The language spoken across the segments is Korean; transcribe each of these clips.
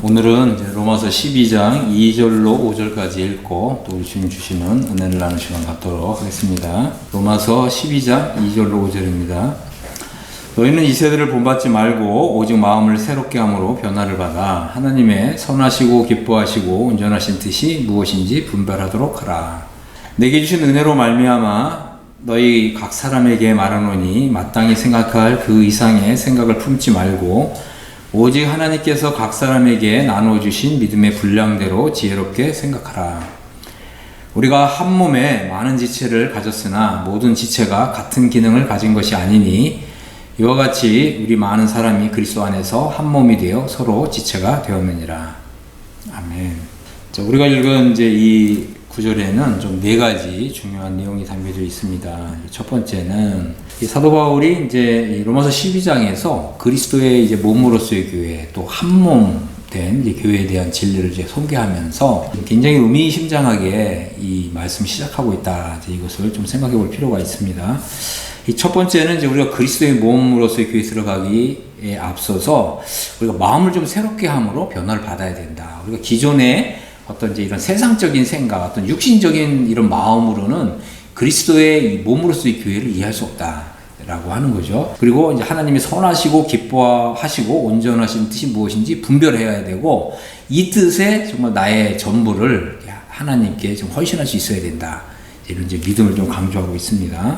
오늘은 이제 로마서 12장 2절로 5절까지 읽고 또 우리 주님 주시는 은혜를 나누는 시간 갖도록 하겠습니다. 로마서 12장 2절로 5절입니다. 너희는 이 세대를 본받지 말고 오직 마음을 새롭게 함으로 변화를 받아 하나님의 선하시고 기뻐하시고 온전하신 뜻이 무엇인지 분별하도록 하라. 내게 주신 은혜로 말미암아 너희 각 사람에게 말하노니 마땅히 생각할 그 이상의 생각을 품지 말고 오직 하나님께서 각 사람에게 나눠주신 믿음의 분량대로 지혜롭게 생각하라. 우리가 한 몸에 많은 지체를 가졌으나 모든 지체가 같은 기능을 가진 것이 아니니 이와 같이 우리 많은 사람이 그리스도 안에서 한 몸이 되어 서로 지체가 되었느니라. 아멘. 자, 우리가 읽은 이제 이 구절에는 좀 네 가지 중요한 내용이 담겨져 있습니다. 첫 번째는 사도 바울이 이제 로마서 12장에서 그리스도의 이제 몸으로서의 교회, 또 한 몸 된 교회에 대한 진리를 이제 소개하면서 굉장히 의미심장하게 이 말씀을 시작하고 있다. 이것을 좀 생각해 볼 필요가 있습니다. 이 첫 번째는 이제 우리가 그리스도의 몸으로서의 교회에 들어가기에 앞서서 우리가 마음을 좀 새롭게 함으로 변화를 받아야 된다. 우리가 기존에 어떤 이제 이런 세상적인 생각, 어떤 육신적인 이런 마음으로는 그리스도의 이 몸으로서의 교회를 이해할 수 없다라고 하는 거죠. 그리고 이제 하나님이 선하시고 기뻐하시고 온전하신 뜻이 무엇인지 분별해야 되고 이 뜻에 정말 나의 전부를 하나님께 좀 헌신할 수 있어야 된다. 이런 이제 믿음을 좀 강조하고 있습니다.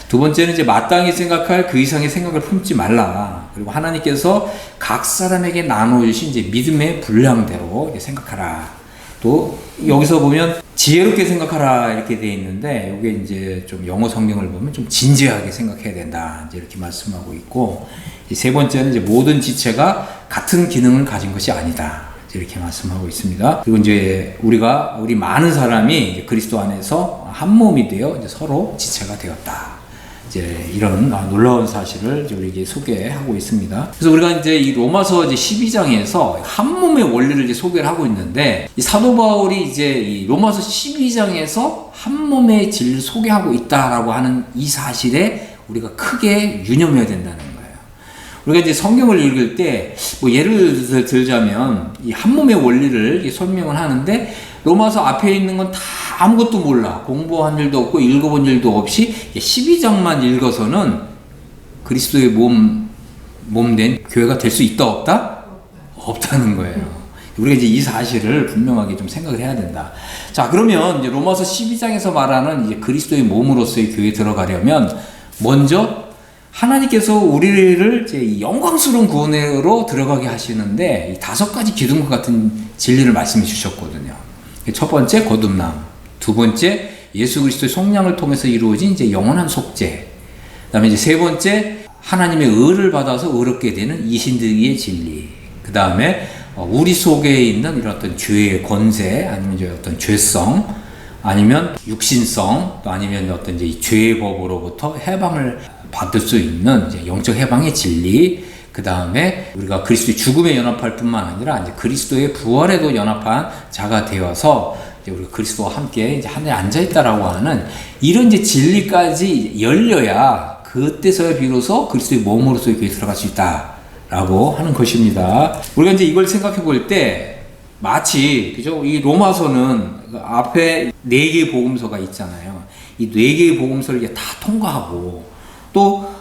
두 번째는 이제 마땅히 생각할 그 이상의 생각을 품지 말라. 그리고 하나님께서 각 사람에게 나눠주신 이제 믿음의 분량대로 생각하라. 또 여기서 보면 지혜롭게 생각하라 이렇게 되어 있는데 이게 이제 좀 영어 성경을 보면 좀 진지하게 생각해야 된다 이제 이렇게 말씀하고 있고, 세 번째는 이제 모든 지체가 같은 기능을 가진 것이 아니다 이렇게 말씀하고 있습니다. 그리고 이제 우리 많은 사람이 이제 그리스도 안에서 한 몸이 되어 이제 서로 지체가 되었다. 이제 이런 놀라운 사실을 이제 우리에게 소개하고 있습니다. 그래서 우리가 이제 이 로마서 이제 12장에서 한 몸의 원리를 이제 소개를 하고 있는데, 이 사도 바울이 이제 이 로마서 12장에서 한 몸의 진리를 소개하고 있다라고 하는 이 사실에 우리가 크게 유념해야 된다는 거예요. 우리가 이제 성경을 읽을 때 뭐 예를 들자면 이 한 몸의 원리를 설명을 하는데 로마서 앞에 있는 건 다 아무것도 몰라. 공부한 일도 없고 읽어본 일도 없이 12장만 읽어서는 그리스도의 몸된 교회가 될 수 있다 없다? 없다는 거예요. 우리가 이제 이 사실을 분명하게 좀 생각을 해야 된다. 자, 그러면 이제 로마서 12장에서 말하는 이제 그리스도의 몸으로서의 교회에 들어가려면 먼저 하나님께서 우리를 이제 영광스러운 구원으로 들어가게 하시는데 이 5가지 기둥과 같은 진리를 말씀해 주셨거든요. 첫 번째 거듭남, 두 번째 예수 그리스도의 속량을 통해서 이루어진 이제 영원한 속죄, 그다음에 이제 세 번째 하나님의 의를 받아서 의롭게 되는 이신득의 진리, 그다음에 우리 속에 있는 이런 어떤 죄의 권세, 아니면 이제 어떤 죄성, 아니면 육신성, 또 아니면 어떤 이제 죄의 법으로부터 해방을 받을 수 있는 이제 영적 해방의 진리, 그 다음에 우리가 그리스도의 죽음에 연합할 뿐만 아니라 이제 그리스도의 부활에도 연합한 자가 되어서 이제 우리가 그리스도와 함께 이제 하늘에 앉아 있다라고 하는 이런 이제 진리까지 열려야 그때서야 비로소 그리스도의 몸으로서의 교회에 들어갈 수 있다라고 하는 것입니다. 우리가 이제 이걸 생각해 볼 때 마치 그죠? 이 로마서는 앞에 4개의 복음서가 있잖아요. 이 4개의 복음서를 이제 다 통과하고 또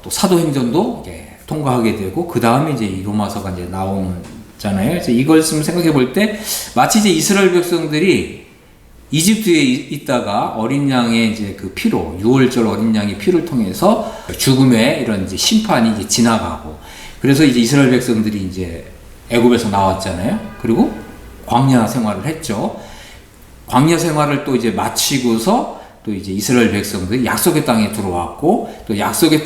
사도행전도 이제 통과하게 되고 그 다음에 이제 이 로마서가 이제 나오잖아요. 그래서 이걸 생각해 볼 때 마치 이제 이스라엘 백성들이 이집트에 있다가 어린 양의 이제 그 피로, 6월절 어린 양의 피를 통해서 죽음의 이런 이제 심판이 이제 지나가고, 그래서 이제 이스라엘 백성들이 이제 애굽에서 나왔잖아요. 그리고 광야 생활을 했죠. 광야 생활을 또 이제 마치고서 또 이제 이스라엘 백성들이 약속의 땅에 들어왔고, 또 약속의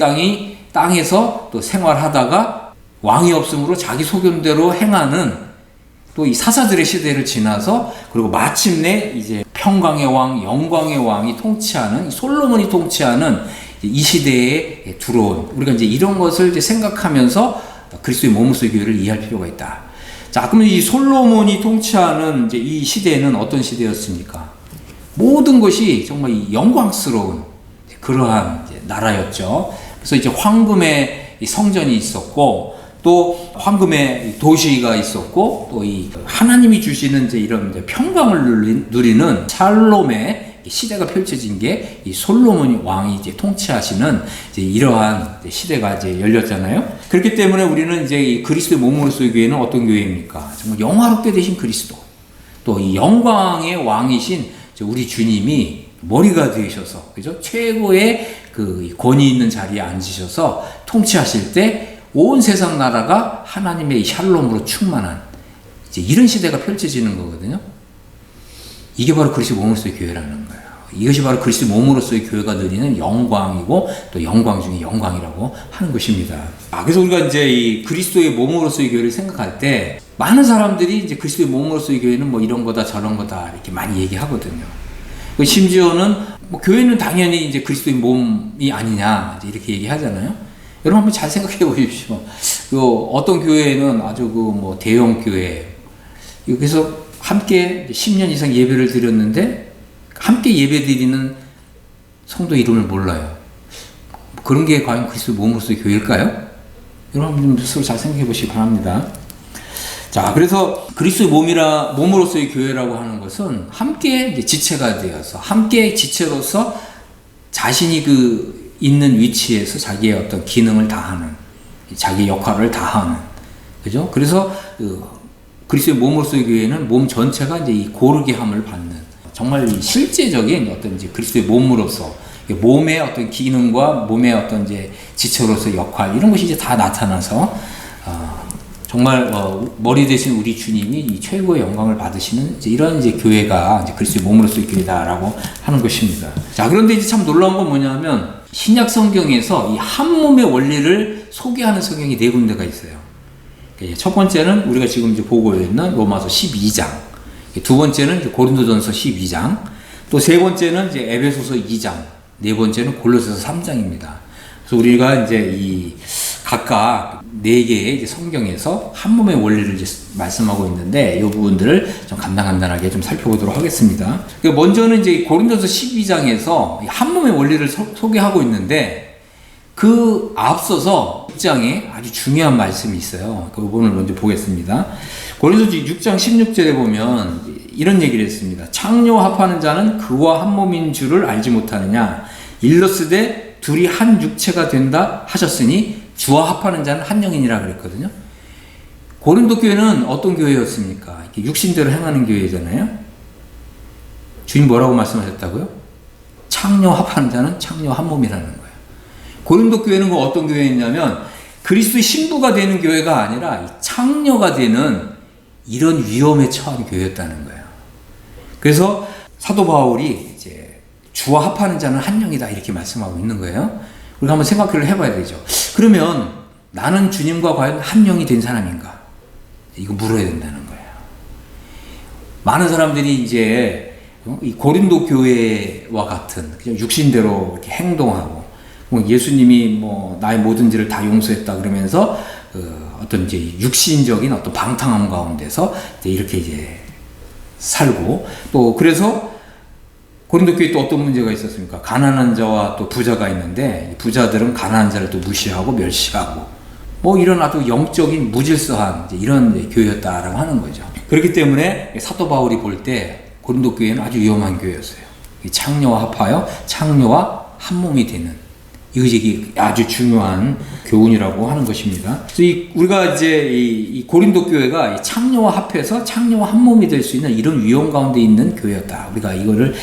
땅에서 또 생활하다가 왕이 없으므로 자기 소견대로 행하는 또 이 사사들의 시대를 지나서, 그리고 마침내 이제 평강의 왕, 영광의 왕이 통치하는, 솔로몬이 통치하는 이 시대에 들어온, 우리가 이제 이런 것을 이제 생각하면서 그리스도의 몸으로서의 교회를 이해할 필요가 있다. 자, 그러면 이 솔로몬이 통치하는 이제 이 시대는 어떤 시대였습니까? 모든 것이 정말 이 영광스러운 그러한 이제 나라였죠. 그래서 이제 황금의 성전이 있었고, 또 황금의 도시가 있었고, 또 이 하나님이 주시는 이제 이런 이제 평강을 누리는 샬롬의 시대가 펼쳐진 게 이 솔로몬 왕이 이제 통치하시는 이제 이러한 시대가 이제 열렸잖아요. 그렇기 때문에 우리는 이제 이 그리스도의 몸으로서의 교회는 어떤 교회입니까? 정말 영화롭게 되신 그리스도, 또 이 영광의 왕이신 우리 주님이 머리가 되셔서, 그죠? 최고의 그 권위 있는 자리에 앉으셔서 통치하실 때 온 세상 나라가 하나님의 샬롬으로 충만한 이제 이런 시대가 펼쳐지는 거거든요. 이게 바로 그리스도 몸으로서의 교회라는 거예요. 이것이 바로 그리스도 몸으로서의 교회가 누리는 영광이고, 또 영광 중에 영광이라고 하는 것입니다. 그래서 우리가 이제 이 그리스도의 몸으로서의 교회를 생각할 때 많은 사람들이 이제 그리스도의 몸으로서의 교회는 뭐 이런 거다 저런 거다 이렇게 많이 얘기하거든요. 심지어는 뭐 교회는 당연히 이제 그리스도의 몸이 아니냐 이렇게 얘기하잖아요. 여러분 한번 잘 생각해 보십시오. 어떤 교회는 아주 뭐 대형 교회, 여기서 함께 10년 이상 예배를 드렸는데 함께 예배 드리는 성도 이름을 몰라요. 그런 게 과연 그리스도 몸으로서의 교회일까요? 여러분 좀 스스로 잘 생각해 보시기 바랍니다. 자, 그래서 그리스도의 몸으로서의 교회라고 하는 것은 함께 이제 지체가 되어서, 함께 지체로서 자신이 있는 위치에서 자기의 어떤 기능을 다하는, 자기 역할을 다하는, 그죠? 그래서 그리스도의 몸으로서의 교회는 몸 전체가 이제 이 고르게 함을 받는, 정말 실제적인 어떤 이제 그리스도의 몸으로서 몸의 어떤 기능과 몸의 어떤 이제 지체로서 역할, 이런 것이 이제 다 나타나서 정말 머리 대신 우리 주님이 이 최고의 영광을 받으시는 이제 이런 이제 교회가 이제 그리스도의 몸으로서의 교회다라고 하는 것입니다. 자, 그런데 이제 참 놀라운 건 뭐냐면 신약 성경에서 이 한 몸의 원리를 소개하는 성경이 4군데가 있어요. 첫 번째는 우리가 지금 이제 보고 있는 로마서 12장, 두 번째는 이제 고린도전서 12장, 또 세 번째는 이제 에베소서 2장, 네 번째는 골로새서 3장입니다. 그래서 우리가 이제 이 각각 4개의 이제 성경에서 한 몸의 원리를 이제 말씀하고 있는데, 이 부분들을 좀 간단하게 좀 살펴보도록 하겠습니다. 먼저는 이제 고린도서 12장에서 한 몸의 원리를 소개하고 있는데, 그 앞서서 6장에 아주 중요한 말씀이 있어요. 그 부분을 먼저 보겠습니다. 고린도서 6장 16절에 보면 이런 얘기를 했습니다. 창녀와 합하는 자는 그와 한 몸인 줄을 알지 못하느냐. 일러스되 둘이 한 육체가 된다 하셨으니 주와 합하는 자는 한 영이니라 그랬거든요. 고린도 교회는 어떤 교회였습니까? 육신대로 행하는 교회잖아요. 주님 뭐라고 말씀하셨다고요? 창녀와 합하는 자는 창녀와 한 몸이라는 거예요. 고린도 교회는 어떤 교회였냐면 그리스도의 신부가 되는 교회가 아니라 창녀가 되는 이런 위험에 처한 교회였다는 거예요. 그래서 사도 바울이 이제 주와 합하는 자는 한 영이다 이렇게 말씀하고 있는 거예요. 우리가 한번 생각을 해봐야 되죠. 그러면 나는 주님과 과연 한 영이 된 사람인가? 이거 물어야 된다는 거예요. 많은 사람들이 이제 이 고린도 교회와 같은 그냥 육신대로 이렇게 행동하고, 예수님이 나의 모든 죄를 다 용서했다 그러면서 어떤 이제 육신적인 어떤 방탕함 가운데서 이렇게 이제 살고, 또 그래서 고린도 교회에 또 어떤 문제가 있었습니까? 가난한 자와 또 부자가 있는데 부자들은 가난한 자를 또 무시하고 멸시하고 이런 아주 영적인 무질서한 이런 교회였다라고 하는 거죠. 그렇기 때문에 사도 바울이 볼 때 고린도 교회는 아주 위험한 교회였어요. 창녀와 합하여 창녀와 한 몸이 되는, 이것이 아주 중요한 교훈이라고 하는 것입니다. 그래서 우리가 이제 이 고린도 교회가 창녀와 합해서 창녀와 한 몸이 될 수 있는 이런 위험 가운데 있는 교회였다. 우리가 이거를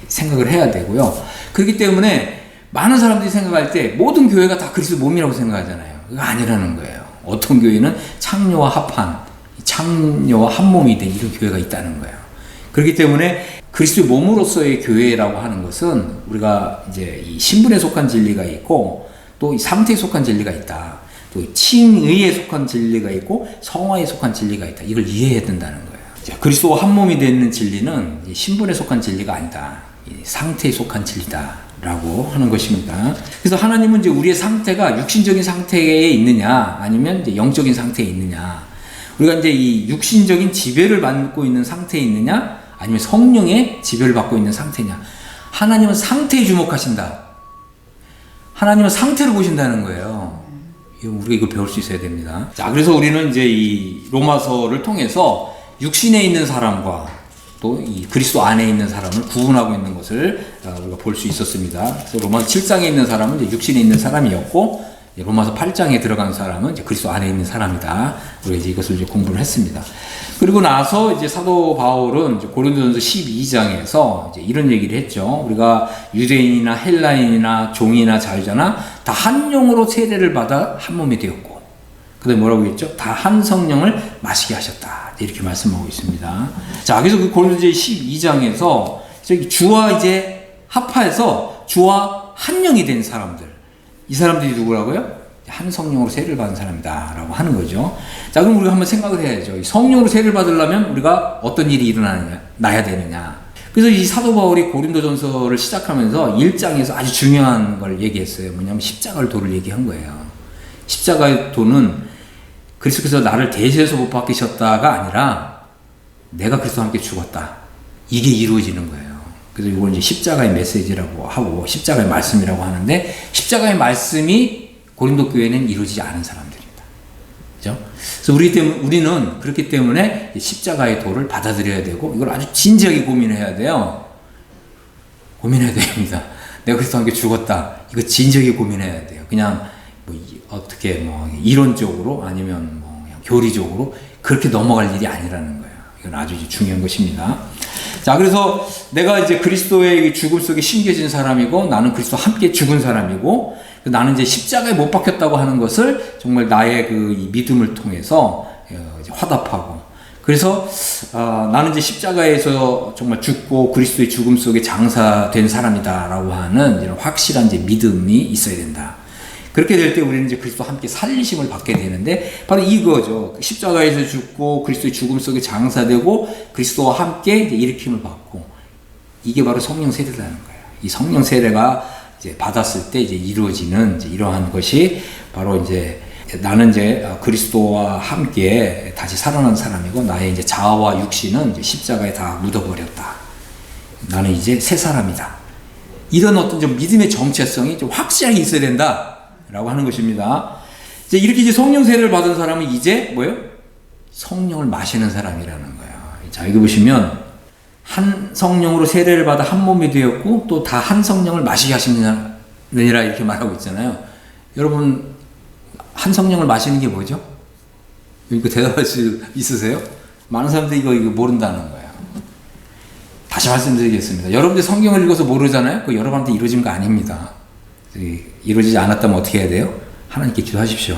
생각을 해야 되고요. 그렇기 때문에 많은 사람들이 생각할 때 모든 교회가 다 그리스도 몸이라고 생각하잖아요. 그거 아니라는 거예요. 어떤 교회는 창녀와 합한, 창녀와 한 몸이 된 이런 교회가 있다는 거예요. 그렇기 때문에 그리스도의 몸으로서의 교회라고 하는 것은 우리가 이제 이 신분에 속한 진리가 있고, 또 이 상태에 속한 진리가 있다. 또 칭의에 속한 진리가 있고 성화에 속한 진리가 있다. 이걸 이해해야 된다는 거예요. 그리스도와 한 몸이 되는 진리는 신분에 속한 진리가 아니다. 상태에 속한 진리다라고 하는 것입니다. 그래서 하나님은 이제 우리의 상태가 육신적인 상태에 있느냐, 아니면 이제 영적인 상태에 있느냐, 우리가 이제 이 육신적인 지배를 받고 있는 상태에 있느냐, 아니면 성령의 지배를 받고 있는 상태냐. 하나님은 상태에 주목하신다. 하나님은 상태를 보신다는 거예요. 우리가 이거 배울 수 있어야 됩니다. 자, 그래서 우리는 이제 이 로마서를 통해서 육신에 있는 사람과 또 이 그리스도 안에 있는 사람을 구분하고 있는 것을 우리가 볼 수 있었습니다. 그래서 로마서 7장에 있는 사람은 이제 육신에 있는 사람이었고, 로마서 8장에 들어간 사람은 이제 그리스도 안에 있는 사람이다. 우리가 이제 이것을 이제 공부를 했습니다. 그리고 나서 이제 사도 바울은 이제 고린도전서 12장에서 이제 이런 얘기를 했죠. 우리가 유대인이나 헬라인이나 종이나 자유자나 다 한 영으로 세례를 받아 한 몸이 되었고, 그 다음에 뭐라고 했죠? 다 한 성령을 마시게 하셨다. 이렇게 말씀하고 있습니다. 자, 그래서 그 고린도전서 12장에서 저기 주와 이제 합하여서 주와 한 영이 된 사람들, 이 사람들이 누구라고요? 한 성령으로 세례를 받은 사람이다 라고 하는 거죠. 자, 그럼 우리가 한번 생각을 해야죠. 성령으로 세례를 받으려면 우리가 어떤 일이 나야 되느냐. 그래서 이 사도 바울이 고린도전서를 시작하면서 1장에서 아주 중요한 걸 얘기했어요. 뭐냐면 십자가의 도를 얘기한 거예요. 십자가의 도는 그리스도께서 나를 대신해서 못 박히셨다가 아니라 내가 그리스도와 함께 죽었다. 이게 이루어지는 거예요. 그래서 이걸 이제 십자가의 메시지라고 하고 십자가의 말씀이라고 하는데, 십자가의 말씀이 고린도 교회는 이루어지지 않은 사람들입니다. 그죠? 그래서 우리는 그렇기 때문에 십자가의 도를 받아들여야 되고, 이걸 아주 진지하게 고민해야 돼요. 고민해야 됩니다. 내가 그리스도와 함께 죽었다. 이거 진지하게 고민해야 돼요. 그냥 어떻게 이론적으로 아니면 그냥 교리적으로 그렇게 넘어갈 일이 아니라는 거예요. 이건 아주 중요한 것입니다. 자, 그래서 내가 이제 그리스도의 죽음 속에 심겨진 사람이고, 나는 그리스도와 함께 죽은 사람이고, 나는 이제 십자가에 못 박혔다고 하는 것을 정말 나의 이 믿음을 통해서 이제 화답하고, 그래서 나는 이제 십자가에서 정말 죽고 그리스도의 죽음 속에 장사된 사람이다라고 하는 이런 확실한 이제 믿음이 있어야 된다. 그렇게 될 때 우리는 이제 그리스도와 함께 살리심을 받게 되는데, 바로 이거죠. 십자가에서 죽고 그리스도의 죽음 속에 장사되고 그리스도와 함께 이제 일으킴을 받고, 이게 바로 성령 세례라는 거예요. 이 성령 세례가 이제 받았을 때 이제 이루어지는 이제 이러한 것이 바로 이제 나는 이제 그리스도와 함께 다시 살아난 사람이고, 나의 이제 자아와 육신은 이제 십자가에 다 묻어버렸다. 나는 이제 새 사람이다. 이런 어떤 좀 믿음의 정체성이 좀 확실하게 있어야 된다. 라고 하는 것입니다. 이제 이렇게 이제 성령 세례를 받은 사람은 이제 뭐예요? 성령을 마시는 사람이라는 거예요. 자, 여기 보시면 한 성령으로 세례를 받아 한 몸이 되었고, 또 다 한 성령을 마시게 하시느니라 이렇게 말하고 있잖아요. 여러분, 한 성령을 마시는 게 뭐죠? 이거 대답할 수 있으세요? 많은 사람들이 이거 모른다는 거예요. 다시 말씀드리겠습니다. 여러분들 성경을 읽어서 모르잖아요? 그거 여러분한테 이루어진 거 아닙니다. 이루어지지 않았다면 어떻게 해야 돼요? 하나님께 기도하십시오.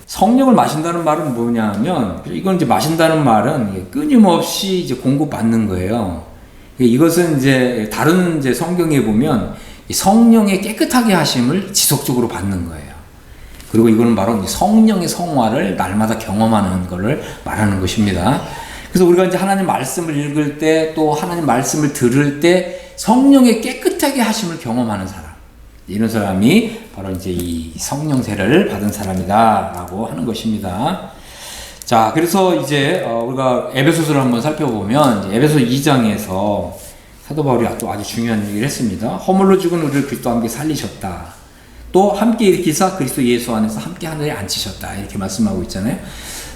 성령을 마신다는 말은 뭐냐면, 이건 이제 마신다는 말은 끊임없이 이제 공급받는 거예요. 이것은 이제 다른 이제 성경에 보면 성령의 깨끗하게 하심을 지속적으로 받는 거예요. 그리고 이거는 바로 성령의 성화를 날마다 경험하는 것을 말하는 것입니다. 그래서 우리가 이제 하나님 말씀을 읽을 때, 또 하나님 말씀을 들을 때 성령의 깨끗하게 하심을 경험하는 사람, 이런 사람이 바로 이제 이 성령 세례를 받은 사람이다라고 하는 것입니다. 자, 그래서 이제 우리가 에베소서를 한번 살펴보면, 이제 에베소 2장에서 사도 바울이 또 아주 중요한 얘기를 했습니다. 허물로 죽은 우리를 그리스도와 함께 살리셨다. 또 함께 일으키사 그리스도 예수 안에서 함께 하늘에 앉히셨다. 이렇게 말씀하고 있잖아요.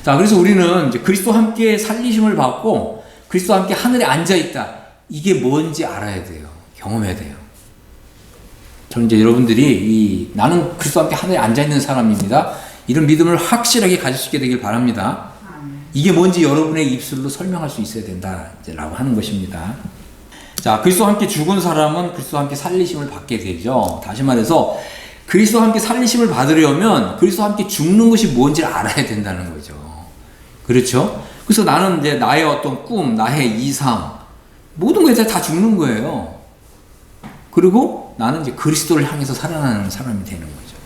자, 그래서 우리는 이제 그리스도와 함께 살리심을 받고 그리스도와 함께 하늘에 앉아 있다. 이게 뭔지 알아야 돼요. 경험해야 돼요. 저는 이제 여러분들이 나는 그리스도와 함께 하늘에 앉아 있는 사람입니다. 이런 믿음을 확실하게 가질 수 있게 되길 바랍니다. 이게 뭔지 여러분의 입술로 설명할 수 있어야 된다라고 하는 것입니다. 자, 그리스도와 함께 죽은 사람은 그리스도와 함께 살리심을 받게 되죠. 다시 말해서 그리스도와 함께 살리심을 받으려면 그리스도와 함께 죽는 것이 뭔지를 알아야 된다는 거죠. 그렇죠? 그래서 나는 이제 나의 어떤 꿈, 나의 이상, 모든 것에 다 죽는 거예요. 그리고 나는 이제 그리스도를 향해서 살아나는 사람이 되는 거죠.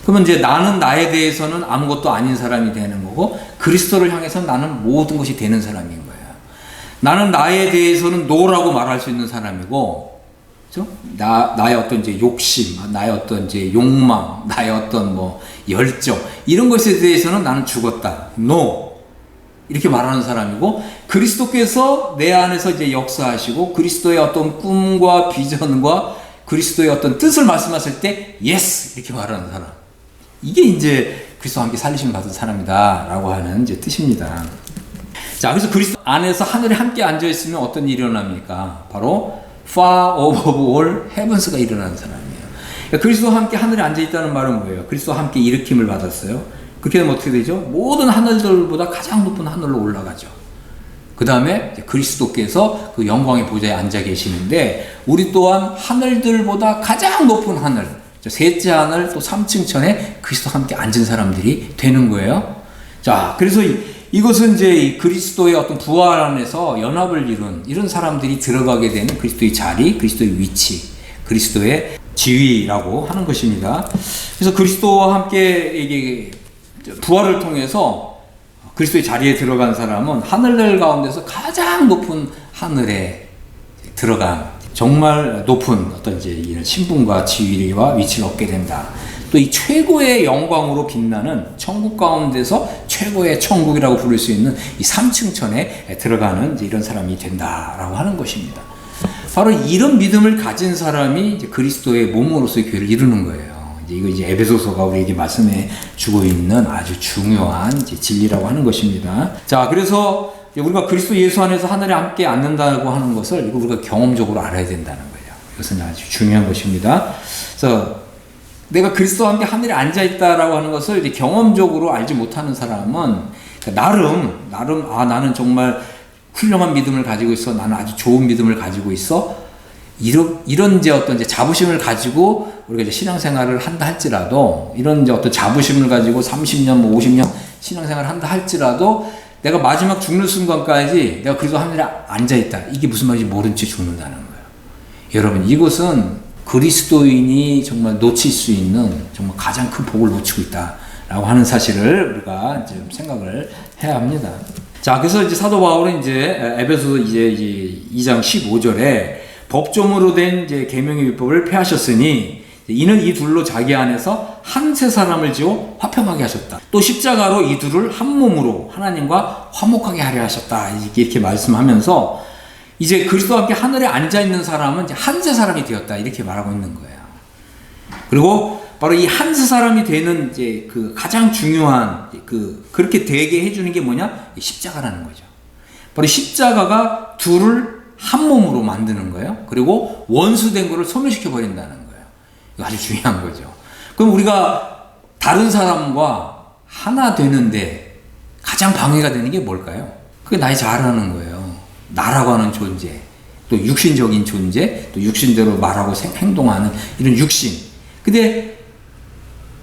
그러면 이제 나는 나에 대해서는 아무것도 아닌 사람이 되는 거고, 그리스도를 향해서 나는 모든 것이 되는 사람인 거예요. 나는 나에 대해서는 노라고 말할 수 있는 사람이고, 그렇죠? 나의 어떤 이제 욕심, 나의 어떤 이제 욕망, 나의 어떤 열정, 이런 것에 대해서는 나는 죽었다. No. 이렇게 말하는 사람이고, 그리스도께서 내 안에서 이제 역사하시고, 그리스도의 어떤 꿈과 비전과 그리스도의 어떤 뜻을 말씀하실 때, yes! 이렇게 말하는 사람. 이게 이제 그리스도와 함께 살리심을 받은 사람이다라고 하는 이제 뜻입니다. 자, 그래서 그리스도 안에서 하늘에 함께 앉아 있으면 어떤 일이 일어납니까? 바로 far over all heavens가 일어나는 사람이에요. 그러니까 그리스도와 함께 하늘에 앉아 있다는 말은 뭐예요? 그리스도와 함께 일으킴을 받았어요. 그렇게 되면 어떻게 되죠? 모든 하늘들보다 가장 높은 하늘로 올라가죠. 그 다음에 그리스도께서 그 영광의 보좌에 앉아 계시는데, 우리 또한 하늘들보다 가장 높은 하늘, 셋째 하늘 또 3층 천에 그리스도와 함께 앉은 사람들이 되는 거예요. 자, 그래서 이것은 이제 이 그리스도의 어떤 부활 안에서 연합을 이룬 이런 사람들이 들어가게 되는 그리스도의 자리, 그리스도의 위치, 그리스도의 지위라고 하는 것입니다. 그래서 그리스도와 함께 이게 부활을 통해서 그리스도의 자리에 들어간 사람은 하늘들 가운데서 가장 높은 하늘에 들어간 정말 높은 어떤 이제 이런 신분과 지위와 위치를 얻게 된다. 또 이 최고의 영광으로 빛나는 천국 가운데서 최고의 천국이라고 부를 수 있는 이 3층 천에 들어가는 이제 이런 사람이 된다라고 하는 것입니다. 바로 이런 믿음을 가진 사람이 이제 그리스도의 몸으로서의 교회를 이루는 거예요. 이거 이제 에베소서가 우리에게 말씀해 주고 있는 아주 중요한 이제 진리라고 하는 것입니다. 자, 그래서 우리가 그리스도 예수 안에서 하늘에 함께 앉는다고 하는 것을 이거 우리가 경험적으로 알아야 된다는 거예요. 이것은 아주 중요한 것입니다. 그래서 내가 그리스도와 함께 하늘에 앉아 있다라고 하는 것을 이제 경험적으로 알지 못하는 사람은 나름 나는 정말 훌륭한 믿음을 가지고 있어. 나는 아주 좋은 믿음을 가지고 있어. 이런 이제 어떤 이제 자부심을 가지고 우리가 이제 신앙생활을 한다 할지라도, 이런 이제 어떤 자부심을 가지고 30년, 뭐 50년 신앙생활을 한다 할지라도 내가 마지막 죽는 순간까지 내가 그리스도 하늘에 앉아 있다. 이게 무슨 말인지 모른 채 죽는다는 거예요. 여러분, 이것은 그리스도인이 정말 놓칠 수 있는 정말 가장 큰 복을 놓치고 있다라고 하는 사실을 우리가 이제 생각을 해야 합니다. 자, 그래서 이제 사도 바울은 이제 에베소서 이제 2장 15절에 법조문으로 된 이제 계명의 율법을 폐하셨으니 이는 이 둘로 자기 안에서 한 세 사람을 지어 화평하게 하셨다. 또 십자가로 이 둘을 한 몸으로 하나님과 화목하게 하려 하셨다. 이렇게 말씀하면서 이제 그리스도와 함께 하늘에 앉아 있는 사람은 이제 한 세 사람이 되었다. 이렇게 말하고 있는 거예요. 그리고 바로 이 한 세 사람이 되는 이제 그 가장 중요한 그렇게 되게 해주는 게 뭐냐? 십자가라는 거죠. 바로 십자가가 둘을 한 몸으로 만드는 거예요. 그리고 원수된 거를 소멸시켜 버린다는 거예요. 이거 아주 중요한 거죠. 그럼 우리가 다른 사람과 하나 되는데 가장 방해가 되는 게 뭘까요? 그게 나의 자아라는 거예요. 나라고 하는 존재, 또 육신적인 존재, 또 육신대로 말하고 행동하는 이런 육신. 근데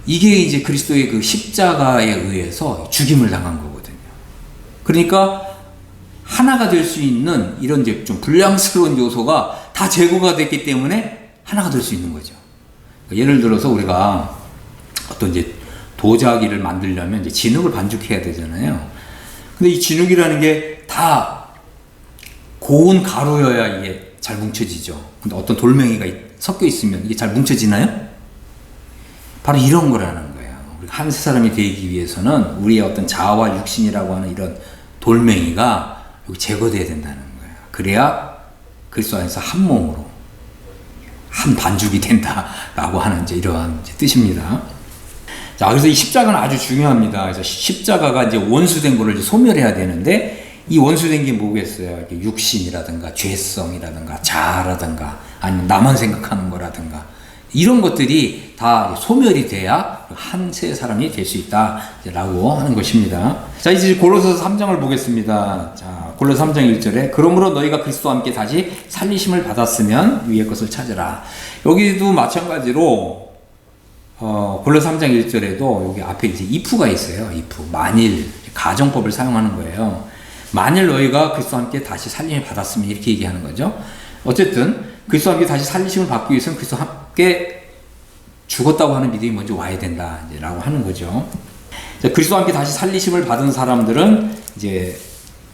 이게 이제 그리스도의 그 십자가에 의해서 죽임을 당한 거거든요. 그러니까 하나가 될 수 있는 이런 이제 좀 불량스러운 요소가 다 제거가 됐기 때문에 하나가 될 수 있는 거죠. 예를 들어서 우리가 어떤 이제 도자기를 만들려면 이제 진흙을 반죽해야 되잖아요. 근데 이 진흙이라는 게 다 고운 가루여야 이게 잘 뭉쳐지죠. 근데 어떤 돌멩이가 섞여 있으면 이게 잘 뭉쳐지나요? 바로 이런 거라는 거예요. 우리가 한 사람이 되기 위해서는 우리의 어떤 자아와 육신이라고 하는 이런 돌멩이가 제거돼야 된다는 거예요. 그래야 그리스도 안에서 한 몸으로 한 반죽이 된다라고 하는 이제 이러한 이제 뜻입니다. 자, 그래서 이 십자가는 아주 중요합니다. 그래서 십자가가 이제 원수된 거를 이제 소멸해야 되는데, 이 원수된 게 뭐겠어요? 육신이라든가 죄성이라든가 자아라든가 아니면 나만 생각하는 거라든가 이런 것들이 다 소멸이 돼야 한 세 사람이 될 수 있다라고 하는 것입니다. 자, 이제 골로새서 3장을 보겠습니다. 자, 골로새 3장 1절에 그러므로 너희가 그리스도와 함께 다시 살리심을 받았으면 위의 것을 찾으라. 여기도 마찬가지로 골로새 3장 1절에도 여기 앞에 이제 if가 있어요. if. 만일 가정법을 사용하는 거예요. 만일 너희가 그리스도와 함께 다시 살림을 받았으면 이렇게 얘기하는 거죠. 어쨌든 그리스도와 함께 다시 살리심을 받기 위해서는 그리스도와 함께 죽었다고 하는 믿음이 먼저 와야 된다라고 하는 거죠. 그리스도와 함께 다시 살리심을 받은 사람들은 이제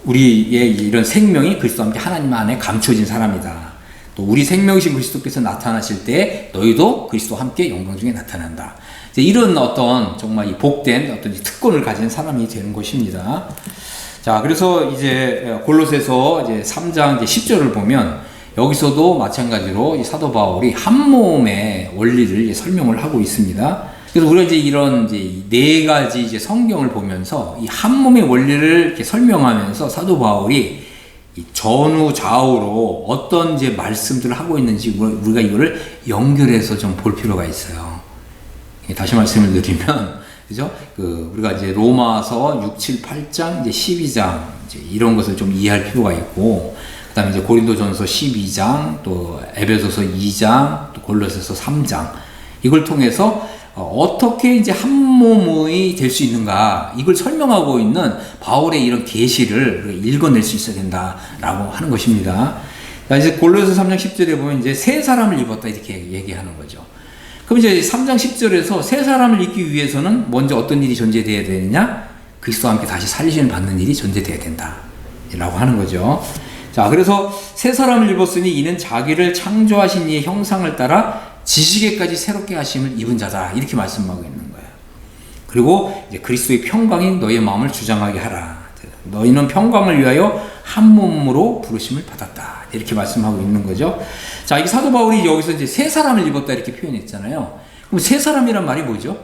우리의 이런 생명이 그리스도와 함께 하나님 안에 감춰진 사람이다. 또 우리 생명이신 그리스도께서 나타나실 때 너희도 그리스도와 함께 영광 중에 나타난다. 이런 어떤 정말 이 복된 어떤 특권을 가진 사람이 되는 것입니다. 자, 그래서 이제 골로새서 이제 3장 이제 10절을 보면 여기서도 마찬가지로 이 사도 바울이 한 몸의 원리를 설명을 하고 있습니다. 그래서 우리가 이제 이런 이제 네 가지 이제 성경을 보면서 이 한 몸의 원리를 이렇게 설명하면서 사도 바울이 이 전후 좌우로 어떤 이제 말씀들을 하고 있는지 우리가 이거를 연결해서 좀 볼 필요가 있어요. 다시 말씀을 드리면, 그죠? 우리가 이제 로마서 6, 7, 8장, 이제 12장, 이제 이런 것을 좀 이해할 필요가 있고, 그 다음에 이제 고린도전서 12장, 또 에베소서 2장, 또 골로새서 3장, 이걸 통해서 어떻게 이제 한 몸이 될 수 있는가, 이걸 설명하고 있는 바울의 이런 계시를 읽어낼 수 있어야 된다라고 하는 것입니다. 이제 골로새 3장 10절에 보면 이제 새 사람을 입었다 이렇게 얘기하는 거죠. 그럼 이제 3장 10절에서 새 사람을 입기 위해서는 먼저 어떤 일이 존재되어야 되느냐? 그리스도와 함께 다시 살리심을 받는 일이 존재되어야 된다 라고 하는 거죠. 자, 그래서 새 사람을 입었으니 이는 자기를 창조하신 이의 형상을 따라 지식에까지 새롭게 하심을 입은 자다 이렇게 말씀하고 있는 거예요. 그리고 이제 그리스도의 평강이 너희의 마음을 주장하게 하라. 너희는 평강을 위하여 한 몸으로 부르심을 받았다 이렇게 말씀하고 있는 거죠. 자, 이 사도 바울이 여기서 이제 새 사람을 입었다 이렇게 표현했잖아요. 그럼 새 사람이란 말이 뭐죠?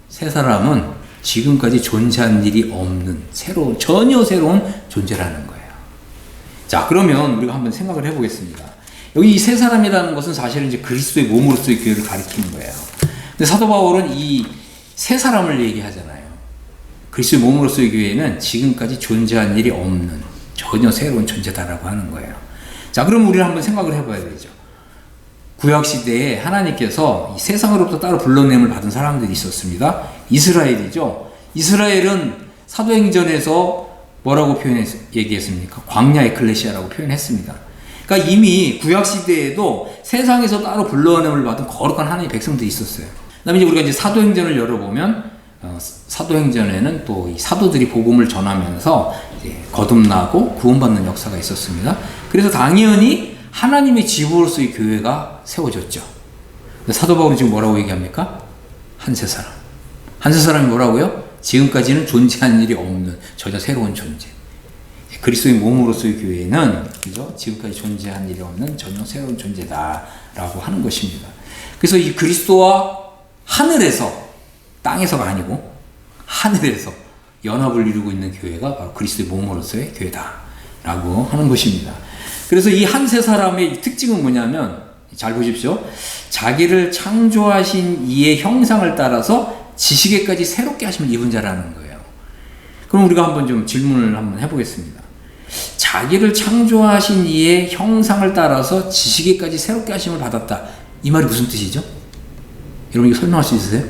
새 사람은 지금까지 존재한 일이 없는 전혀 새로운 존재라는 거예요. 자, 그러면 우리가 한번 생각을 해보겠습니다. 여기 이 새 사람이라는 것은 사실은 이제 그리스도의 몸으로서의 교회를 가리키는 거예요. 근데 사도 바울은 이 새 사람을 얘기하잖아요. 그리스도의 몸으로서의 교회는 지금까지 존재한 일이 없는 전혀 새로운 존재다라고 하는 거예요. 자, 그럼 우리는 한번 생각을 해봐야 되죠. 구약시대에 하나님께서 이 세상으로부터 따로 불러냄을 받은 사람들이 있었습니다. 이스라엘이죠. 이스라엘은 사도행전에서 뭐라고 얘기했습니까? 광야 에클레시아라고 표현했습니다. 그러니까 이미 구약시대에도 세상에서 따로 불러냄을 받은 거룩한 하나님의 백성들이 있었어요. 그 다음에 우리가 이제 사도행전을 열어보면 사도행전에는 또 이 사도들이 복음을 전하면서 이제 거듭나고 구원받는 역사가 있었습니다. 그래서 당연히 하나님의 집으로서의 교회가 세워졌죠. 사도 바울은 지금 뭐라고 얘기합니까? 한세 사람. 한세 사람이 뭐라고요? 지금까지는 존재한 일이 없는 전혀 새로운 존재. 그리스도의 몸으로서의 교회는 그죠? 지금까지 존재한 일이 없는 전혀 새로운 존재다라고 하는 것입니다. 그래서 이 그리스도와 하늘에서, 땅에서가 아니고 하늘에서 연합을 이루고 있는 교회가 바로 그리스도의 몸으로서의 교회다라고 하는 것입니다. 그래서 이 한 세 사람의 특징은 뭐냐면, 잘 보십시오. 자기를 창조하신 이의 형상을 따라서 지식에까지 새롭게 하심을 입은 자라는 거예요. 그럼 우리가 한번 좀 질문을 한번 해보겠습니다. 자기를 창조하신 이의 형상을 따라서 지식에까지 새롭게 하심을 받았다. 이 말이 무슨 뜻이죠? 여러분 이거 설명할 수 있으세요?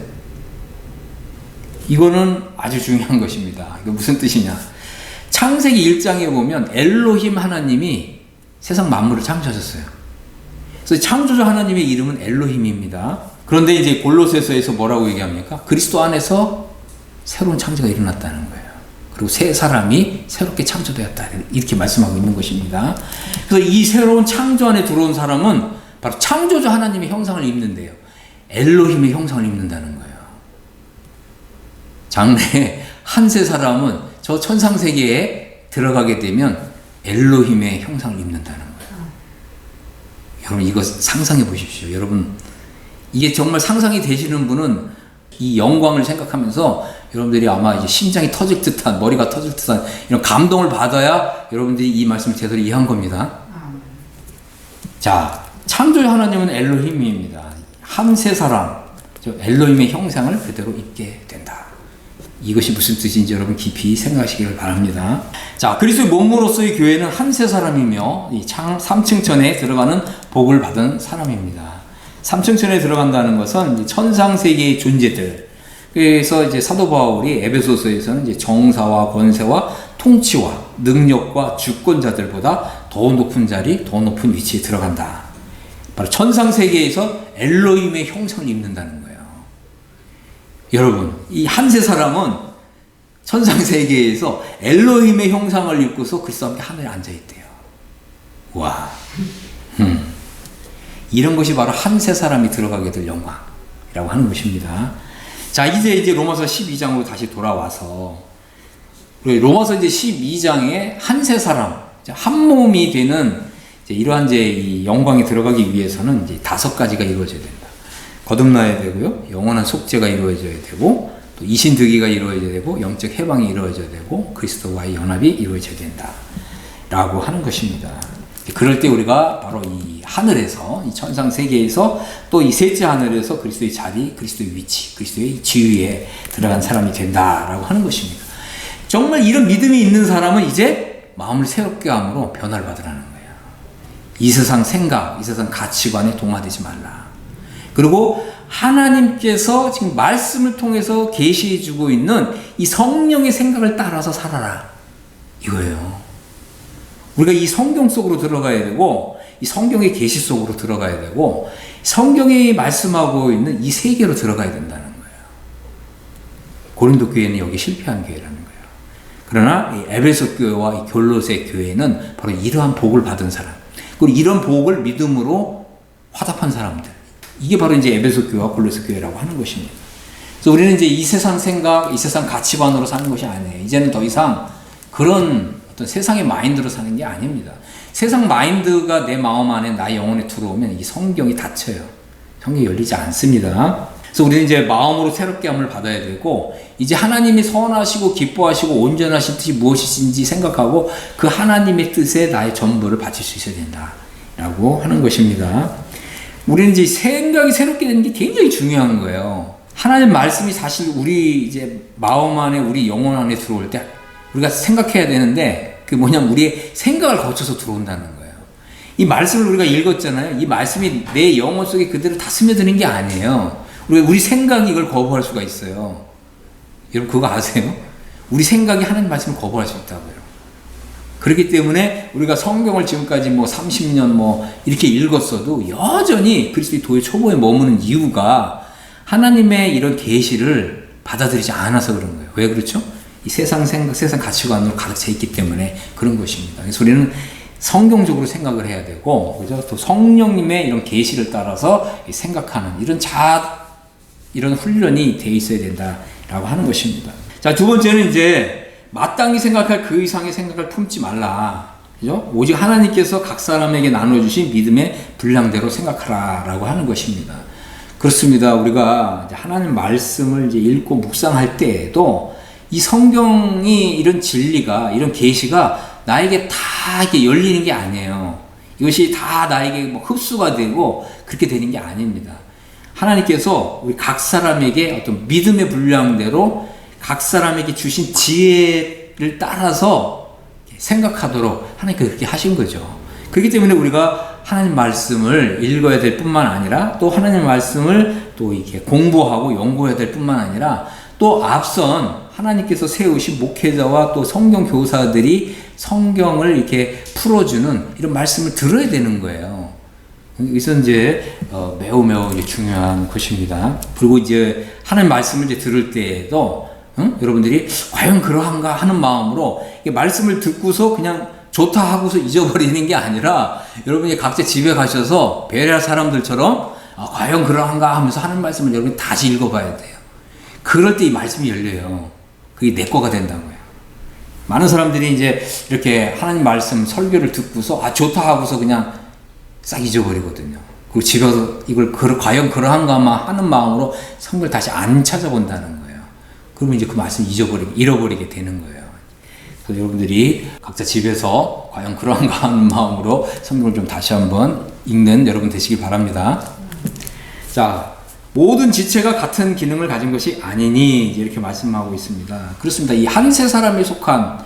이거는 아주 중요한 것입니다. 이거 무슨 뜻이냐? 창세기 1장에 보면 엘로힘 하나님이 세상 만물을 창조하셨어요. 그래서 창조자 하나님의 이름은 엘로힘입니다. 그런데 이제 골로새서에서 뭐라고 얘기합니까? 그리스도 안에서 새로운 창조가 일어났다는 거예요. 그리고 새 사람이 새롭게 창조되었다 이렇게 말씀하고 있는 것입니다. 그래서 이 새로운 창조 안에 들어온 사람은 바로 창조자 하나님의 형상을 입는데요. 엘로힘의 형상을 입는다는 거예요. 장래 한 세 사람은 저 천상세계에 들어가게 되면 엘로힘의 형상을 입는다는 거예요. 여러분 이거 상상해 보십시오. 여러분 이게 정말 상상이 되시는 분은 이 영광을 생각하면서 여러분들이 아마 이제 심장이 터질 듯한, 머리가 터질 듯한 이런 감동을 받아야 여러분들이 이 말씀을 제대로 이해한 겁니다. 자, 창조의 하나님은 엘로힘입니다. 한 세 사람, 엘로힘의 형상을 그대로 입게 된다. 이것이 무슨 뜻인지 여러분 깊이 생각하시기를 바랍니다. 자, 그리스도의 몸으로서의 교회는 한 세 사람이며 이 3층천에 들어가는 복을 받은 사람입니다. 3층천에 들어간다는 것은 천상세계의 존재들. 그래서 이제 사도 바울이 에베소서에서는 이제 정사와 권세와 통치와 능력과 주권자들보다 더 높은 자리, 더 높은 위치에 들어간다. 바로 천상세계에서 엘로힘의 형상을 입는다는 거예요. 여러분, 이 한 세 사람은 천상세계에서 엘로힘의 형상을 입고서 그리스도와 함께 하늘에 앉아있대요. 와. 이런 것이 바로 한 세 사람이 들어가게 될 영광이라고 하는 것입니다. 자, 이제 로마서 12장으로 다시 돌아와서, 로마서 이제 12장에 한 세 사람, 한 몸이 되는 이러한 이제 이 영광에 들어가기 위해서는 이제 5가지가 이루어져야 된다. 거듭나야 되고요. 영원한 속죄가 이루어져야 되고 또 이신득의가 이루어져야 되고 영적 해방이 이루어져야 되고 그리스도와의 연합이 이루어져야 된다 라고 하는 것입니다. 그럴 때 우리가 바로 이 하늘에서 이 천상 세계에서 또 이 셋째 하늘에서 그리스도의 자리, 그리스도의 위치, 그리스도의 지위에 들어간 사람이 된다라고 하는 것입니다. 정말 이런 믿음이 있는 사람은 이제 마음을 새롭게 함으로 변화를 받으라는 거예요. 이 세상 생각, 이 세상 가치관에 동화되지 말라. 그리고 하나님께서 지금 말씀을 통해서 계시해 주고 있는 이 성령의 생각을 따라서 살아라. 이거예요. 우리가 이 성경 속으로 들어가야 되고 이 성경의 계시 속으로 들어가야 되고 성경이 말씀하고 있는 이 세계로 들어가야 된다는 거예요. 고린도 교회는 여기 실패한 교회라는 거예요. 그러나 이 에베소 교회와 이 골로새 교회는 바로 이러한 복을 받은 사람, 그리고 이런 복을 믿음으로 화답한 사람들, 이게 바로 이제 에베소 교회와 골로새 교회라고 하는 것입니다. 그래서 우리는 이제 이 세상 생각, 이 세상 가치관으로 사는 것이 아니에요. 이제는 더 이상 그런 어떤 세상의 마인드로 사는 게 아닙니다. 세상 마인드가 내 마음 안에, 나의 영혼에 들어오면 이 성경이 닫혀요. 성경이 열리지 않습니다. 그래서 우리는 이제 마음으로 새롭게 함을 받아야 되고, 이제 하나님이 선하시고 기뻐하시고 온전하신 뜻이 무엇이신지 생각하고 그 하나님의 뜻에 나의 전부를 바칠 수 있어야 된다라고 하는 것입니다. 우리는 이제 생각이 새롭게 되는 게 굉장히 중요한 거예요. 하나님 말씀이 사실 우리 이제 마음 안에, 우리 영혼 안에 들어올 때 우리가 생각해야 되는데, 그 뭐냐면 우리의 생각을 거쳐서 들어온다는 거예요. 이 말씀을 우리가 읽었잖아요. 이 말씀이 내 영혼 속에 그대로 다 스며드는 게 아니에요. 우리 생각이 이걸 거부할 수가 있어요. 여러분 그거 아세요? 우리 생각이 하나님 말씀을 거부할 수 있다고요. 그렇기 때문에 우리가 성경을 지금까지 뭐 30년 뭐 이렇게 읽었어도 여전히 그리스도의 도의 초보에 머무는 이유가 하나님의 이런 계시를 받아들이지 않아서 그런 거예요. 왜 그렇죠? 이 세상 생각, 세상 가치관으로 가득 차 있기 때문에 그런 것입니다. 그래서 우리는 성경적으로 생각을 해야 되고, 그죠? 또 성령님의 이런 계시를 따라서 생각하는 이런 훈련이 돼 있어야 된다라고 하는 것입니다. 자, 두 번째는 이제 마땅히 생각할 그 이상의 생각을 품지 말라. 그죠? 오직 하나님께서 각 사람에게 나눠주신 믿음의 분량대로 생각하라라고 하는 것입니다. 그렇습니다. 우리가 이제 하나님 말씀을 이제 읽고 묵상할 때에도 이 성경이 이런 진리가, 이런 계시가 나에게 다 이렇게 열리는 게 아니에요. 이것이 다 나에게 뭐 흡수가 되고 그렇게 되는 게 아닙니다. 하나님께서 우리 각 사람에게 어떤 믿음의 분량대로 각 사람에게 주신 지혜를 따라서 생각하도록 하나님께서 그렇게 하신 거죠. 그렇기 때문에 우리가 하나님 말씀을 읽어야 될 뿐만 아니라 또 하나님 말씀을 또 이렇게 공부하고 연구해야 될 뿐만 아니라 또 앞선 하나님께서 세우신 목회자와 또 성경 교사들이 성경을 이렇게 풀어주는 이런 말씀을 들어야 되는 거예요. 이것은 이제 매우 이제 중요한 것입니다. 그리고 이제 하나님 말씀을 이제 들을 때에도 여러분들이 과연 그러한가 하는 마음으로 말씀을 듣고서 그냥 좋다 하고서 잊어버리는 게 아니라 여러분이 각자 집에 가셔서 베레아 사람들처럼 과연 그러한가 하면서 하나님 말씀을 여러분이 다시 읽어봐야 돼요. 그럴 때 이 말씀이 열려요. 그게 내 거가 된다고요. 많은 사람들이 이제 이렇게 하나님 말씀 설교를 듣고서 좋다 하고서 그냥 싹 잊어버리거든요. 그리고 집에 가서 이걸 과연 그러한가 하는 마음으로 성경을 다시 안 찾아본다는 거예요. 그러면 이제 그 말씀 잃어버리게 되는 거예요. 그래서 여러분들이 각자 집에서 과연 그러한가 하는 마음으로 성경을 좀 다시 한번 읽는 여러분 되시길 바랍니다. 자, 모든 지체가 같은 기능을 가진 것이 아니니 이렇게 말씀하고 있습니다. 그렇습니다. 이 한 세 사람에 속한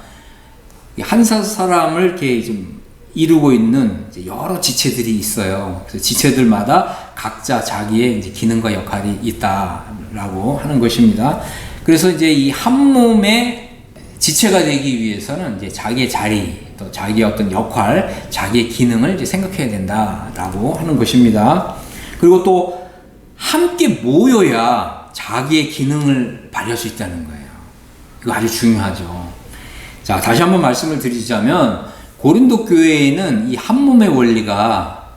한 세 사람을 이렇게 좀 이루고 있는 여러 지체들이 있어요. 그래서 지체들마다 각자 자기의 이제 기능과 역할이 있다라고 하는 것입니다. 그래서 이제 이 한 몸의 지체가 되기 위해서는 이제 자기의 자리, 또 자기의 어떤 역할, 자기의 기능을 이제 생각해야 된다라고 하는 것입니다. 그리고 또 함께 모여야 자기의 기능을 발휘할 수 있다는 거예요. 이거 아주 중요하죠. 자, 다시 한번 말씀을 드리자면 고린도 교회에는 이 한 몸의 원리가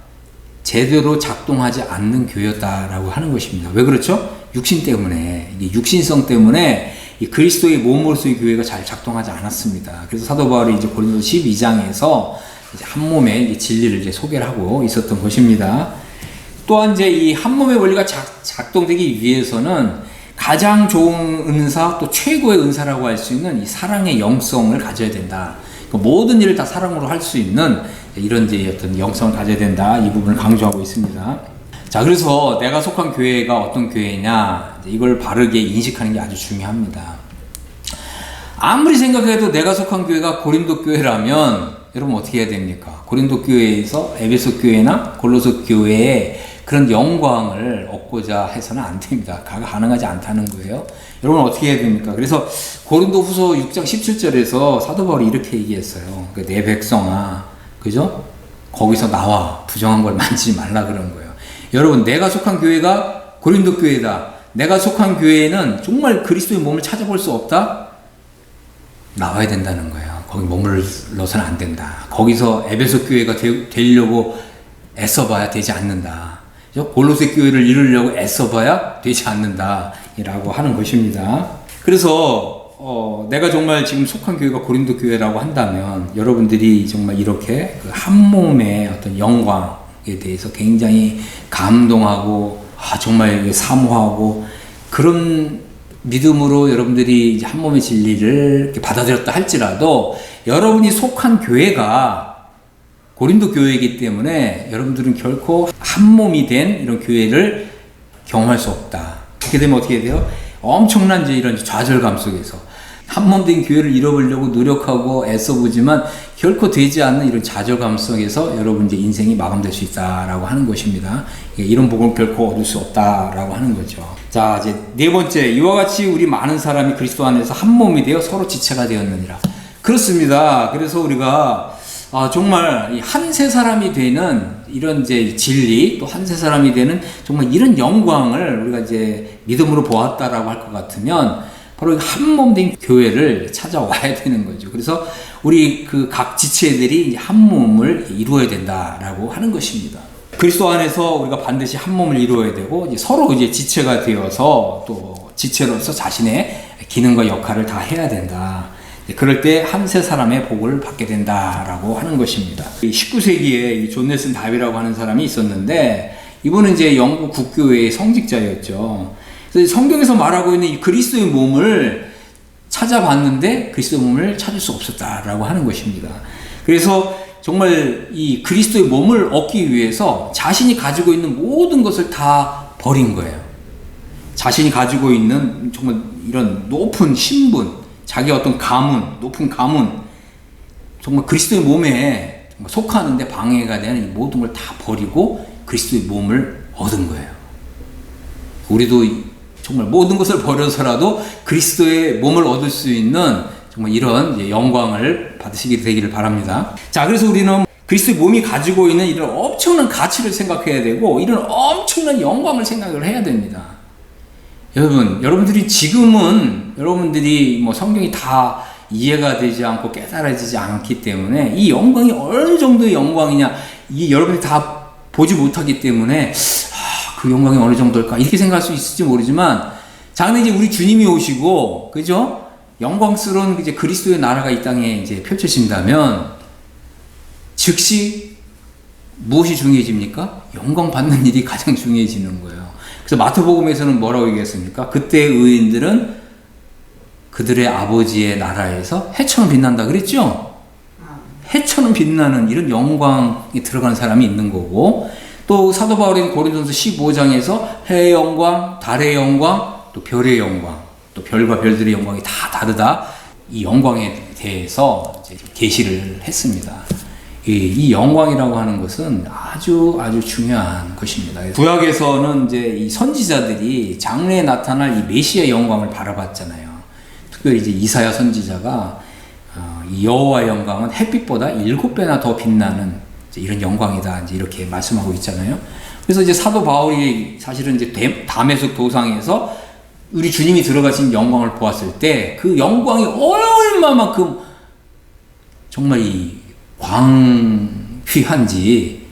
제대로 작동하지 않는 교회였다라고 하는 것입니다. 왜 그렇죠? 육신 때문에, 육신성 때문에 이 그리스도의 몸으로서의 교회가 잘 작동하지 않았습니다. 그래서 사도 바울이 이제 고린도 12장에서 이제 한 몸의 진리를 이제 소개를 하고 있었던 것입니다. 또한 이제 이 한 몸의 원리가 작동되기 위해서는 가장 좋은 은사, 또 최고의 은사라고 할 수 있는 이 사랑의 영성을 가져야 된다. 모든 일을 다 사랑으로 할 수 있는 이런 이제 어떤 영성을 가져야 된다. 이 부분을 강조하고 있습니다. 자, 그래서 내가 속한 교회가 어떤 교회냐, 이걸 바르게 인식하는 게 아주 중요합니다. 아무리 생각해도 내가 속한 교회가 고린도 교회라면 여러분 어떻게 해야 됩니까? 고린도 교회에서 에베소 교회나 골로새 교회의 그런 영광을 얻고자 해서는 안 됩니다. 가능하지 않다는 거예요. 여러분 어떻게 해야 됩니까? 그래서 고린도 후서 6장 17절에서 사도 바울이 이렇게 얘기했어요. 내 백성아, 그죠? 거기서 나와 부정한 걸 만지지 말라 그런 거예요. 여러분, 내가 속한 교회가 고린도 교회다. 내가 속한 교회에는 정말 그리스도의 몸을 찾아볼 수 없다? 나와야 된다는 거예요. 거기 머물러서는 안 된다. 거기서 에베소 교회가 되려고 애써봐야 되지 않는다. 골로새 교회를 이루려고 애써봐야 되지 않는다. 라고 하는 것입니다. 그래서 내가 정말 지금 속한 교회가 고린도 교회라고 한다면 여러분들이 정말 이렇게 그 한 몸의 어떤 영광에 대해서 굉장히 감동하고 정말 사모하고 그런 믿음으로 여러분들이 이제 한 몸의 진리를 이렇게 받아들였다 할지라도 여러분이 속한 교회가 고린도 교회이기 때문에 여러분들은 결코 한 몸이 된 이런 교회를 경험할 수 없다. 그렇게 되면 어떻게 돼요? 엄청난 이제 이런 좌절감 속에서 한 몸 된 교회를 잃어버리려고 노력하고 애써보지만 결코 되지 않는 이런 좌절감 속에서 여러분 이제 인생이 마감될 수 있다라고 하는 것입니다. 이런 복을 결코 얻을 수 없다라고 하는 거죠. 자, 이제 네 번째, 이와 같이 우리 많은 사람이 그리스도 안에서 한 몸이 되어 서로 지체가 되었느니라. 그렇습니다. 그래서 우리가 정말 한 세 사람이 되는 이런 이제 진리, 또 한 세 사람이 되는 정말 이런 영광을 우리가 이제 믿음으로 보았다라고 할 것 같으면 바로 한 몸 된 교회를 찾아와야 되는 거죠. 그래서 우리 그 각 지체들이 한 몸을 이루어야 된다라고 하는 것입니다. 그리스도 안에서 우리가 반드시 한 몸을 이루어야 되고 이제 서로 이제 지체가 되어서 또 지체로서 자신의 기능과 역할을 다 해야 된다. 그럴 때 한 세 사람의 복을 받게 된다라고 하는 것입니다. 19세기에 존 넬슨 다비라고 하는 사람이 있었는데 이분은 이제 영국 국교회의 성직자였죠. 그래서 성경에서 말하고 있는 이 그리스도의 몸을 찾아봤는데 그리스도의 몸을 찾을 수 없었다라고 하는 것입니다. 그래서 정말 이 그리스도의 몸을 얻기 위해서 자신이 가지고 있는 모든 것을 다 버린 거예요. 자신이 가지고 있는 정말 이런 높은 신분, 자기 어떤 가문, 높은 가문, 정말 그리스도의 몸에 정말 속하는데 방해가 되는 이 모든 걸 다 버리고 그리스도의 몸을 얻은 거예요. 우리도 정말 모든 것을 버려서라도 그리스도의 몸을 얻을 수 있는 정말 이런 영광을 받으시게 되기를 바랍니다. 자, 그래서 우리는 그리스도의 몸이 가지고 있는 이런 엄청난 가치를 생각해야 되고 이런 엄청난 영광을 생각을 해야 됩니다. 여러분들이 지금은 여러분들이 뭐 성경이 다 이해가 되지 않고 깨달아지지 않기 때문에 이 영광이 어느 정도의 영광이냐, 여러분들이 다 보지 못하기 때문에 그 영광이 어느 정도일까 이렇게 생각할 수 있을지 모르지만, 자, 근데 이제 우리 주님이 오시고, 그죠? 영광스러운 이제 그리스도의 나라가 이 땅에 이제 펼쳐진다면 즉시 무엇이 중요해집니까? 영광 받는 일이 가장 중요해지는 거예요. 그래서 마태복음에서는 뭐라고 얘기했습니까? 그때 의인들은 그들의 아버지의 나라에서 해처럼 빛난다 그랬죠? 해처럼 빛나는 이런 영광에 들어가는 사람이 있는 거고, 또 사도 바울은 고린도전서 15장에서 해의 영광, 달의 영광, 또 별의 영광, 또 별과 별들의 영광이 다 다르다. 이 영광에 대해서 이제 계시를 했습니다. 이 영광이라고 하는 것은 아주 중요한 것입니다. 구약에서는 이제 이 선지자들이 장래에 나타날 이 메시아의 영광을 바라봤잖아요. 특별히 이제 이사야 선지자가 이 여호와의 영광은 햇빛보다 7배나 더 빛나는 이런 영광이다, 이제 이렇게 말씀하고 있잖아요. 그래서 이제 사도 바울이 사실은 이제 다메섹 도상에서 우리 주님이 들어가신 영광을 보았을 때 그 영광이 얼마만큼 정말 이 광휘한지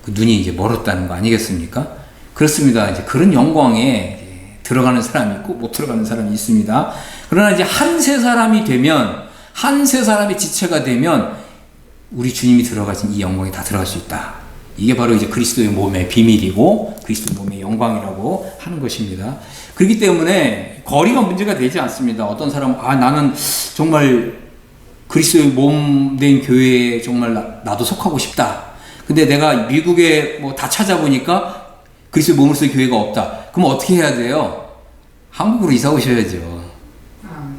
그 눈이 이제 멀었다는 거 아니겠습니까? 그렇습니다. 이제 그런 영광에 들어가는 사람이 있고 못 들어가는 사람이 있습니다. 그러나 이제 한 세 사람이 되면, 한 세 사람이 지체가 되면 우리 주님이 들어가신 이 영광에 다 들어갈 수 있다. 이게 바로 이제 그리스도의 몸의 비밀이고 그리스도 몸의 영광이라고 하는 것입니다. 그렇기 때문에 거리가 문제가 되지 않습니다. 어떤 사람은 나는 정말 그리스도의 몸 된 교회에 정말 나도 속하고 싶다. 근데 내가 미국에 뭐 다 찾아보니까 그리스도의 몸으로서의 교회가 없다. 그럼 어떻게 해야 돼요? 한국으로 이사 오셔야죠.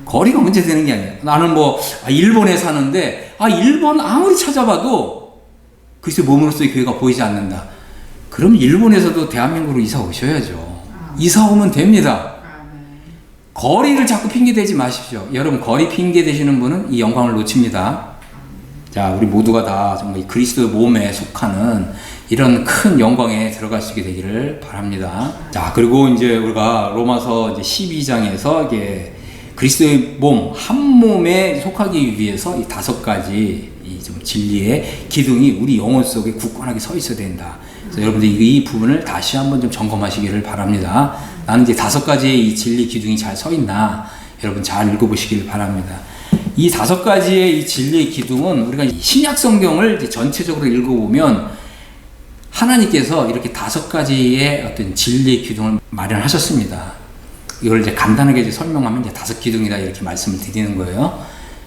거리가 문제되는 게 아니에요. 나는 뭐 일본에 사는데 일본 아무리 찾아봐도 그리스도의 몸으로서의 교회가 보이지 않는다. 그럼 일본에서도 대한민국으로 이사 오셔야죠. 이사 오면 됩니다. 거리를 자꾸 핑계대지 마십시오. 여러분, 거리 핑계 대시는 분은 이 영광을 놓칩니다. 자, 우리 모두가 다 정말 그리스도의 몸에 속하는 이런 큰 영광에 들어가시게 되기를 바랍니다. 자, 그리고 이제 우리가 로마서 이제 12장에서 이게 그리스도의 몸, 한 몸에 속하기 위해서 이 5가지 이 좀 진리의 기둥이 우리 영혼 속에 굳건하게 서 있어야 된다. 그래서 여러분들 이 부분을 다시 한번 좀 점검하시기를 바랍니다. 나는 이제 5가지의 이 진리 기둥이 잘 서 있나? 여러분 잘 읽어보시길 바랍니다. 이 5가지의 이 진리의 기둥은 우리가 신약 성경을 이제 전체적으로 읽어보면 하나님께서 이렇게 5가지의 어떤 진리의 기둥을 마련하셨습니다. 이걸 이제 간단하게 이제 설명하면 이제 5기둥이다 이렇게 말씀을 드리는 거예요.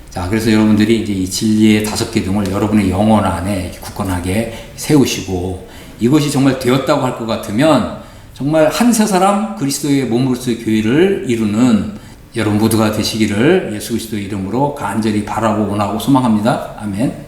자, 그래서 여러분들이 이제 이 진리의 5기둥을 여러분의 영혼 안에 굳건하게 세우시고 이것이 정말 되었다고 할 것 같으면 정말 한세 사람 그리스도의 몸으로서의 교회를 이루는 여러분 모두가 되시기를 예수 그리스도의 이름으로 간절히 바라고 원하고 소망합니다. 아멘.